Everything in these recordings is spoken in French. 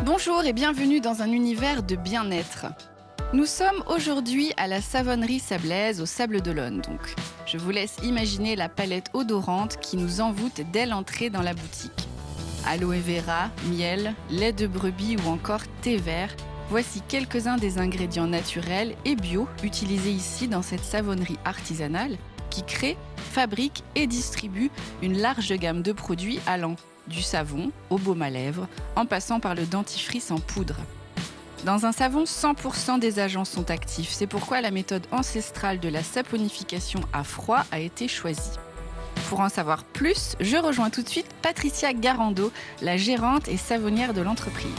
Bonjour et bienvenue dans un univers de bien-être. Nous sommes aujourd'hui à la savonnerie Sablaise au Sables d'Olonne donc. Je vous laisse imaginer la palette odorante qui nous envoûte dès l'entrée dans la boutique. Aloe vera, miel, lait de brebis ou encore thé vert, voici quelques-uns des ingrédients naturels et bio utilisés ici dans cette savonnerie artisanale qui crée, fabrique et distribue une large gamme de produits allant du savon au baume à lèvres, en passant par le dentifrice en poudre. Dans un savon, 100% des agents sont actifs. C'est pourquoi la méthode ancestrale de la saponification à froid a été choisie. Pour en savoir plus, je rejoins tout de suite Patricia Garando, la gérante et savonnière de l'entreprise.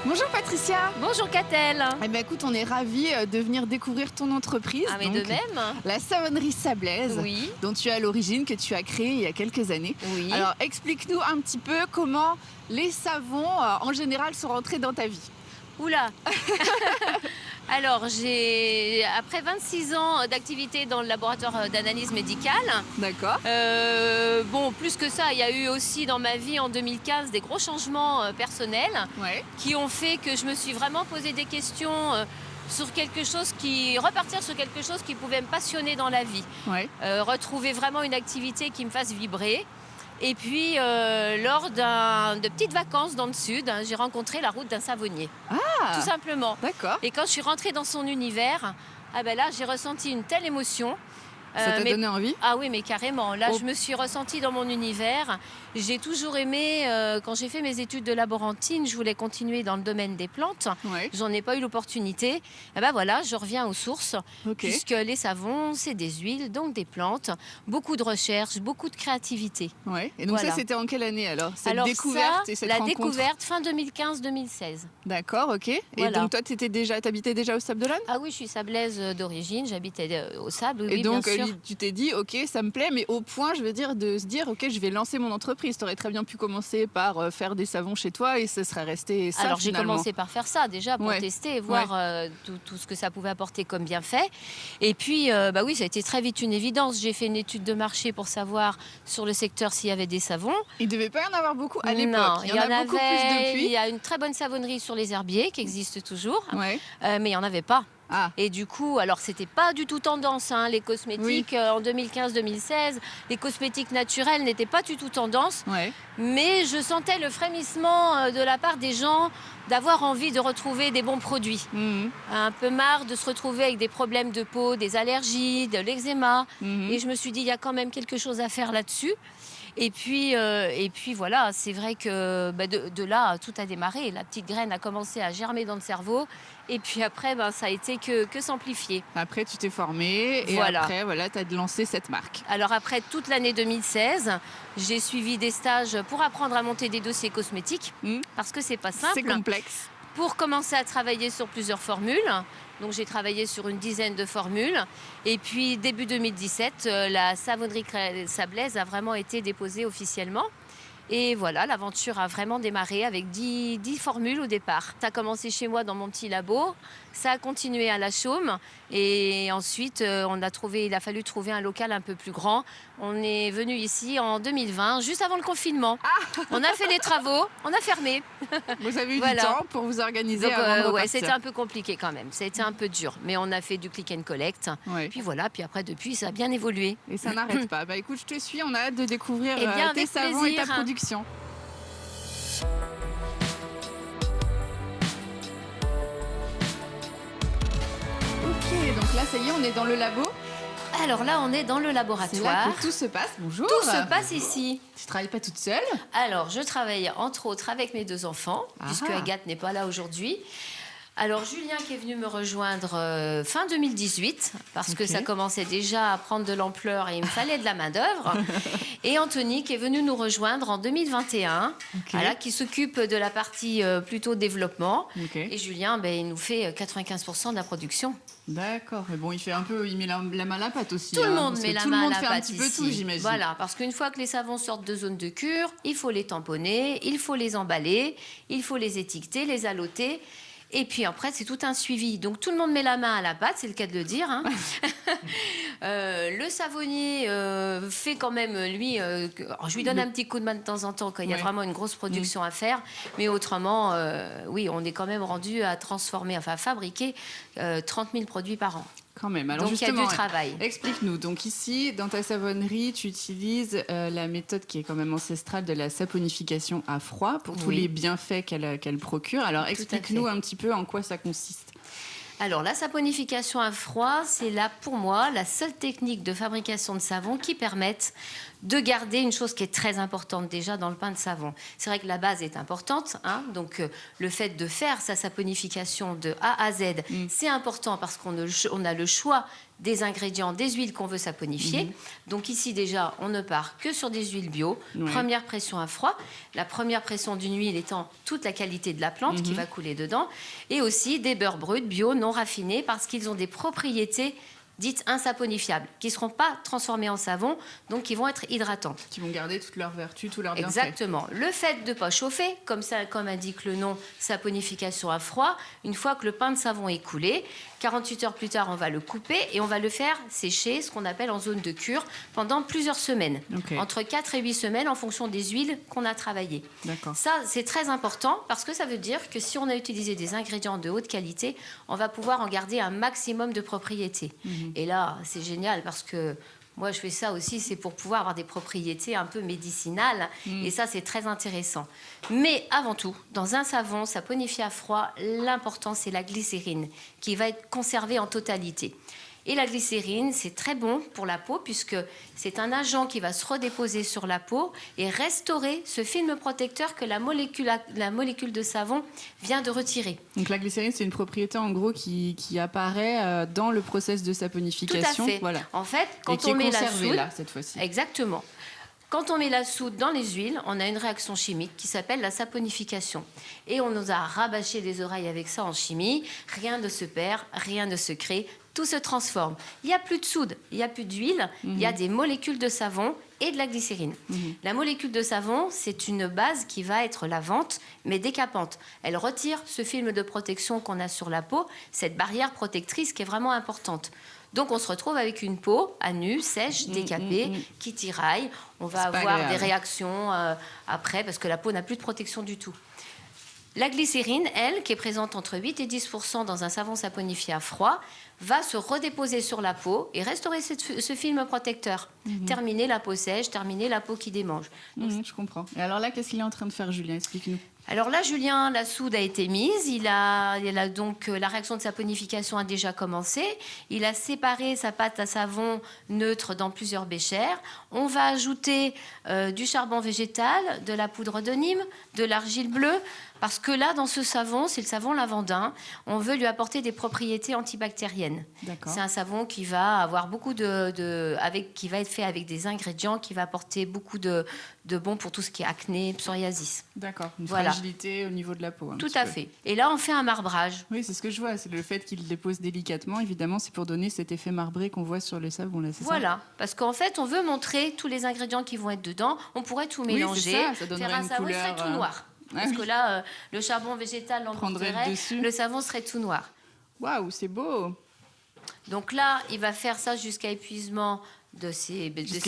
Bonjour Patricia. Bonjour Catel. Eh bien écoute, on est ravis de venir découvrir ton entreprise. Ah mais de même. La savonnerie Sablaise, Oui. dont tu es à l'origine, que tu as créée il y a quelques années. Oui. Alors explique-nous un petit peu comment les savons en général sont rentrés dans ta vie. Oula. Alors, après 26 ans d'activité dans le laboratoire d'analyse médicale, D'accord. plus que ça, il y a eu aussi dans ma vie en 2015 des gros changements personnels qui ont fait que je me suis vraiment posé des questions repartir sur quelque chose qui pouvait me passionner dans la vie. Retrouver vraiment une activité qui me fasse vibrer. Et puis, lors de petites vacances dans le sud, j'ai rencontré la route d'un savonnier. Ah, tout simplement. D'accord. Et quand je suis rentrée dans son univers, là, j'ai ressenti une telle émotion. Ça t'a donné envie? Ah oui, mais carrément. Là, je me suis ressentie dans mon univers. J'ai toujours aimé, quand j'ai fait mes études de laborantine, je voulais continuer dans le domaine des plantes. J'en ai pas eu l'opportunité. Voilà, je reviens aux sources, puisque les savons, c'est des huiles, donc des plantes. Beaucoup de recherche, beaucoup de créativité. Et donc ça, c'était en quelle année alors? Cette découverte et cette rencontre? La découverte, fin 2015-2016. D'accord, ok. Et donc toi, t'habitais déjà au Sables d'Olonne? Ah oui, je suis sablaise d'origine, j'habitais au Sable, et donc, bien sûr. Tu t'es dit, ok, ça me plaît, mais au point, je veux dire, de se dire, ok, je vais lancer mon entreprise. Tu aurais très bien pu commencer par faire des savons chez toi et ça serait resté ça. Alors finalement. j'ai commencé par faire ça déjà pour tester et voir tout ce que ça pouvait apporter comme bienfait. Et puis, oui, ça a été très vite une évidence. J'ai fait une étude de marché pour savoir sur le secteur s'il y avait des savons. Il ne devait pas y en avoir beaucoup à l'époque. Non, il y en a beaucoup plus depuis. Il y a une très bonne savonnerie sur les herbiers qui existe toujours, mais il n'y en avait pas. Et du coup, alors c'était pas du tout tendance, les cosmétiques en 2015-2016, les cosmétiques naturels n'étaient pas du tout tendance, mais je sentais le frémissement de la part des gens d'avoir envie de retrouver des bons produits. Un peu marre de se retrouver avec des problèmes de peau, des allergies, de l'eczéma, et je me suis dit, il y a quand même quelque chose à faire là-dessus. Et puis voilà, c'est vrai que de là, tout a démarré. La petite graine a commencé à germer dans le cerveau. Et puis après, ça a été que s'amplifier. Après, tu t'es formée et après, tu as lancé cette marque. Alors après toute l'année 2016, j'ai suivi des stages pour apprendre à monter des dossiers cosmétiques. Parce que c'est pas simple. C'est complexe. Pour commencer à travailler sur plusieurs formules. Donc j'ai travaillé sur une dizaine de formules. Et puis début 2017, la savonnerie Sablaise a vraiment été déposée officiellement. Et voilà, l'aventure a vraiment démarré avec 10 formules au départ. Ça a commencé chez moi dans mon petit labo, ça a continué à la Chaume et ensuite il a fallu trouver un local un peu plus grand. On est venu ici en 2020, juste avant le confinement. On a fait les travaux, on a fermé. Vous avez eu du temps pour vous organiser avant de repartir. C'était un peu compliqué quand même, c'était un peu dur. Mais on a fait du click and collect. Puis voilà, puis après depuis ça a bien évolué. Et ça n'arrête pas. Écoute, je te suis, on a hâte de découvrir tes savons et ta production. Ok, donc là ça y est, on est dans le labo. Alors là, on est dans le laboratoire. C'est là que tout se passe. Bonjour. Tout se passe ici. Tu travailles pas toute seule? Alors, je travaille entre autres avec mes 2 enfants, puisque Agathe n'est pas là aujourd'hui. Alors, Julien qui est venu me rejoindre fin 2018, parce que ça commençait déjà à prendre de l'ampleur et il me fallait de la main-d'œuvre. Et Anthony qui est venu nous rejoindre en 2021, qui s'occupe de la partie plutôt développement. Et Julien, il nous fait 95% de la production. D'accord. Mais bon, il met la main à la pâte aussi. Tout le monde met la main à la pâte. Tout le monde fait un petit peu tout, j'imagine. Voilà, parce qu'une fois que les savons sortent de zone de cure, il faut les tamponner, il faut les emballer, il faut les étiqueter, les alloter. Et puis après, c'est tout un suivi. Donc tout le monde met la main à la pâte, c'est le cas de le dire. Hein. Le savonnier fait quand même, lui, je lui donne un petit coup de main de temps en temps quand il y a vraiment une grosse production à faire. Mais autrement, oui, on est quand même rendu à transformer, enfin à fabriquer 30 000 produits par an. Quand même. Alors donc il y a du travail. Explique-nous. Donc ici, dans ta savonnerie, tu utilises la méthode qui est quand même ancestrale de la saponification à froid pour tous les bienfaits qu'elle procure. Alors explique-nous un petit peu en quoi ça consiste. Alors, la saponification à froid, c'est là, pour moi, la seule technique de fabrication de savon qui permette de garder une chose qui est très importante déjà dans le pain de savon. C'est vrai que la base est importante, hein, donc le fait de faire sa saponification de A à Z, c'est important parce qu'on a le choix des ingrédients, des huiles qu'on veut saponifier. Donc ici déjà, on ne part que sur des huiles bio. Première pression à froid. La première pression d'une huile étant toute la qualité de la plante qui va couler dedans. Et aussi des beurres bruts bio non raffinés parce qu'ils ont des propriétés dites insaponifiables, qui ne seront pas transformées en savon, donc qui vont être hydratantes. Qui vont garder toutes leurs vertus, tous leurs bienfaits. Exactement. Le fait de ne pas chauffer, comme indique le nom, saponification à froid, une fois que le pain de savon est coulé, 48 heures plus tard, on va le couper et on va le faire sécher, ce qu'on appelle en zone de cure, pendant plusieurs semaines. Entre 4 et 8 semaines en fonction des huiles qu'on a travaillées. Ça, c'est très important parce que ça veut dire que si on a utilisé des ingrédients de haute qualité, on va pouvoir en garder un maximum de propriétés. Et là, c'est génial parce que moi, je fais ça aussi, c'est pour pouvoir avoir des propriétés un peu médicinales. Et ça, c'est très intéressant. Mais avant tout, dans un savon saponifié à froid, l'important, c'est la glycérine qui va être conservée en totalité. Et la glycérine, c'est très bon pour la peau puisque c'est un agent qui va se redéposer sur la peau et restaurer ce film protecteur que la molécule de savon vient de retirer. Donc la glycérine, c'est une propriété en gros qui apparaît dans le process de saponification. Tout à fait. Voilà. En fait, quand on met la soude, là, cette fois-ci. Exactement. Quand on met la soude dans les huiles, on a une réaction chimique qui s'appelle la saponification. Et on nous a rabâché les oreilles avec ça en chimie. Rien ne se perd, rien ne se crée. Tout se transforme. Il n'y a plus de soude, il n'y a plus d'huile, il y a des molécules de savon et de la glycérine. La molécule de savon, c'est une base qui va être lavante, mais décapante. Elle retire ce film de protection qu'on a sur la peau, cette barrière protectrice qui est vraiment importante. Donc, on se retrouve avec une peau à nu, sèche, décapée, qui tiraille. On va avoir des réactions après, parce que la peau n'a plus de protection du tout. La glycérine, elle, qui est présente entre 8 et 10% dans un savon saponifié à froid, va se redéposer sur la peau et restaurer ce film protecteur. Terminer la peau sèche, terminer la peau qui démange. Je comprends. Et alors là, qu'est-ce qu'il est en train de faire, Julien? Explique-nous. Alors là, Julien, la soude a été mise. Il a donc la réaction de saponification a déjà commencé. Il a séparé sa pâte à savon neutre dans plusieurs béchères. On va ajouter du charbon végétal, de la poudre de Nîmes, de l'argile bleue. Parce que là, dans ce savon, c'est le savon lavandin, on veut lui apporter des propriétés antibactériennes. C'est un savon qui va avoir beaucoup qui va être fait avec des ingrédients qui va apporter beaucoup de bon pour tout ce qui est acné, psoriasis. D'accord, une fragilité au niveau de la peau. Tout à fait. Et là, on fait un marbrage. Oui, c'est ce que je vois. C'est le fait qu'il le dépose délicatement. Évidemment, c'est pour donner cet effet marbré qu'on voit sur le savon. Là, c'est ça parce qu'en fait, on veut montrer tous les ingrédients qui vont être dedans. On pourrait tout mélanger, ça donnerait faire un une savon, couleur, il serait tout noir. Parce que là, le charbon végétal l'emporterait, le savon serait tout noir. Waouh, c'est beau! Donc là, il va faire ça jusqu'à épuisement de ses béchères,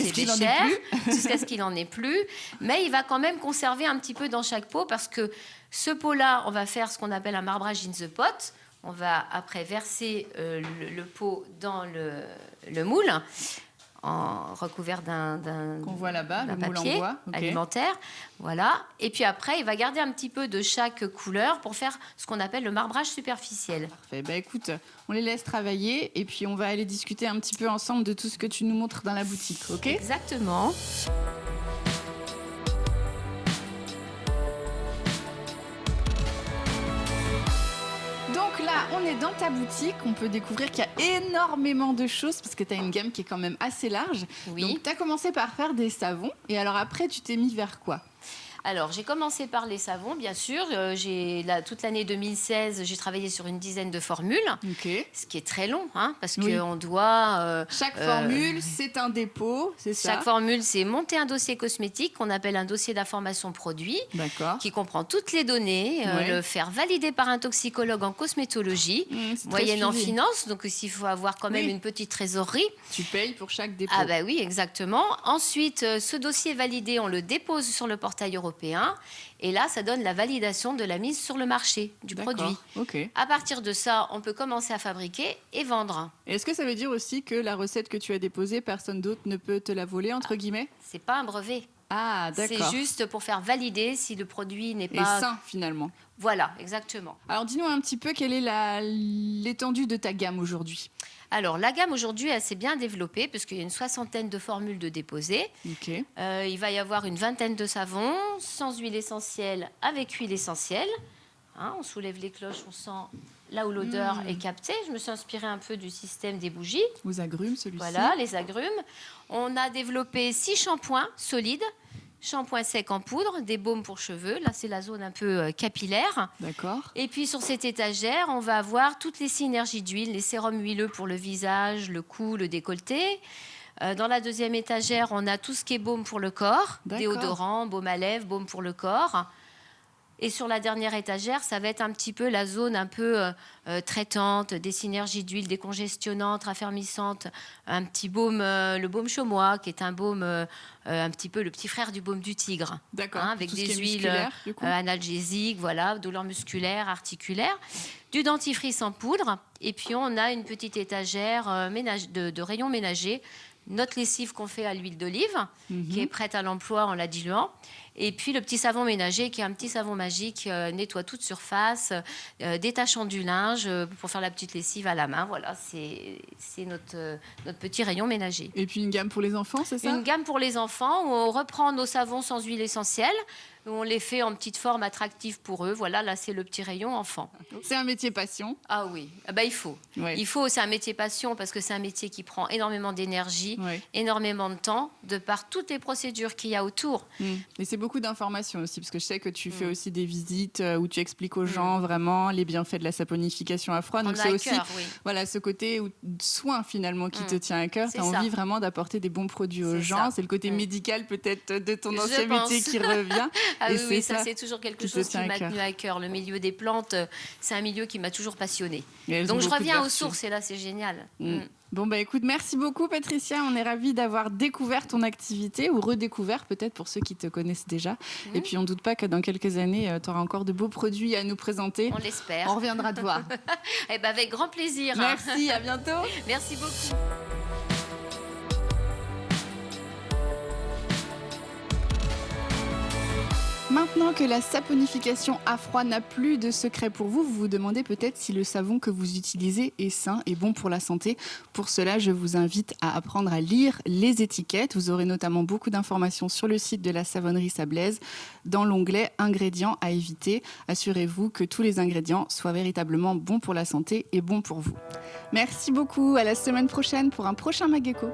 jusqu'à ce qu'il n'en ait plus. Mais il va quand même conserver un petit peu dans chaque pot parce que ce pot-là, on va faire ce qu'on appelle un marbrage in the pot. On va après verser le pot dans le moule. Recouvert d'un qu'on voit là-bas, le moule en bois alimentaire. Voilà. Et puis après, il va garder un petit peu de chaque couleur pour faire ce qu'on appelle le marbrage superficiel. Parfait. Bah, écoute, on les laisse travailler et puis on va aller discuter un petit peu ensemble de tout ce que tu nous montres dans la boutique, ok? Exactement. Là, on est dans ta boutique. On peut découvrir qu'il y a énormément de choses parce que tu as une gamme qui est quand même assez large. Oui. Donc, tu as commencé par faire des savons. Et alors après, tu t'es mis vers quoi? Alors, j'ai commencé par les savons, bien sûr. Toute l'année 2016, j'ai travaillé sur une dizaine de formules, ce qui est très long, parce qu'on doit... chaque formule, c'est un dépôt, c'est ça? Chaque formule, c'est monter un dossier cosmétique qu'on appelle un dossier d'information produit, qui comprend toutes les données, le faire valider par un toxicologue en cosmétologie, moyennant finance, donc il faut avoir quand même une petite trésorerie. Tu payes pour chaque dépôt. Ah bah oui, exactement. Ensuite, ce dossier validé, on le dépose sur le portail européen. Et là, ça donne la validation de la mise sur le marché du produit. À partir de ça, on peut commencer à fabriquer et vendre. Est-ce que ça veut dire aussi que la recette que tu as déposée, personne d'autre ne peut te la voler, entre guillemets? C'est pas un brevet. Ah, d'accord. C'est juste pour faire valider si le produit n'est pas... Et sain, finalement. Voilà, exactement. Alors, dis-nous un petit peu quelle est l'étendue de ta gamme aujourd'hui? Alors, la gamme aujourd'hui, elle s'est bien développée parce qu'il y a une 60aine de formules de déposer. Il va y avoir une 20aine de savons, sans huile essentielle, avec huile essentielle. On soulève les cloches, on sent là où l'odeur est captée. Je me suis inspirée un peu du système des bougies. Aux agrumes, celui-ci. Voilà, les agrumes. On a développé 6 shampoings solides. Shampoing sec en poudre, des baumes pour cheveux. Là, c'est la zone un peu capillaire. D'accord. Et puis, sur cette étagère, on va avoir toutes les synergies d'huile, les sérums huileux pour le visage, le cou, le décolleté. Dans la deuxième étagère, on a tout ce qui est baume pour le corps, déodorant, baume à lèvres, baume pour le corps. Et sur la dernière étagère, ça va être un petit peu la zone un peu traitante, des synergies d'huile décongestionnantes, raffermissantes, un petit baume, le baume chaumois, qui est un baume un petit peu le petit frère du baume du tigre. D'accord. Avec des huiles analgésiques, douleurs musculaires, articulaires. Du dentifrice en poudre. Et puis, on a une petite étagère de rayons ménagers. Notre lessive qu'on fait à l'huile d'olive, qui est prête à l'emploi en la diluant. Et puis le petit savon ménager, qui est un petit savon magique, nettoie toute surface, détachant du linge pour faire la petite lessive à la main. Voilà, c'est notre petit rayon ménager. Et puis une gamme pour les enfants, c'est ça? Une gamme pour les enfants, où on reprend nos savons sans huile essentielle, où on les fait en petite forme attractive pour eux. Voilà, là, c'est le petit rayon enfant. C'est un métier passion. Ah oui, il faut. Il faut, c'est un métier passion parce que c'est un métier qui prend énormément d'énergie, énormément de temps, de par toutes les procédures qu'il y a autour. Et c'est beaucoup d'informations aussi, parce que je sais que tu fais aussi des visites où tu expliques aux gens vraiment les bienfaits de la saponification à froid. Donc c'est aussi ce côté soin finalement qui te tient à cœur. Tu as envie vraiment d'apporter des bons produits aux gens. C'est le côté médical peut-être de ton ancien métier qui revient. Ah oui, ça c'est toujours quelque chose qui m'a tenu à cœur. Le milieu des plantes, c'est un milieu qui m'a toujours passionnée. Donc je reviens aux sources et là c'est génial. Bon, écoute, merci beaucoup Patricia. On est ravis d'avoir découvert ton activité ou redécouvert peut-être pour ceux qui te connaissent déjà. Et puis on ne doute pas que dans quelques années, tu auras encore de beaux produits à nous présenter. On l'espère. On reviendra te voir. Avec grand plaisir. Merci, à bientôt. Merci beaucoup. Maintenant que la saponification à froid n'a plus de secret pour vous, vous vous demandez peut-être si le savon que vous utilisez est sain et bon pour la santé. Pour cela, je vous invite à apprendre à lire les étiquettes. Vous aurez notamment beaucoup d'informations sur le site de la Savonnerie Sablaise dans l'onglet « Ingrédients à éviter ». Assurez-vous que tous les ingrédients soient véritablement bons pour la santé et bons pour vous. Merci beaucoup, à la semaine prochaine pour un prochain Mageco.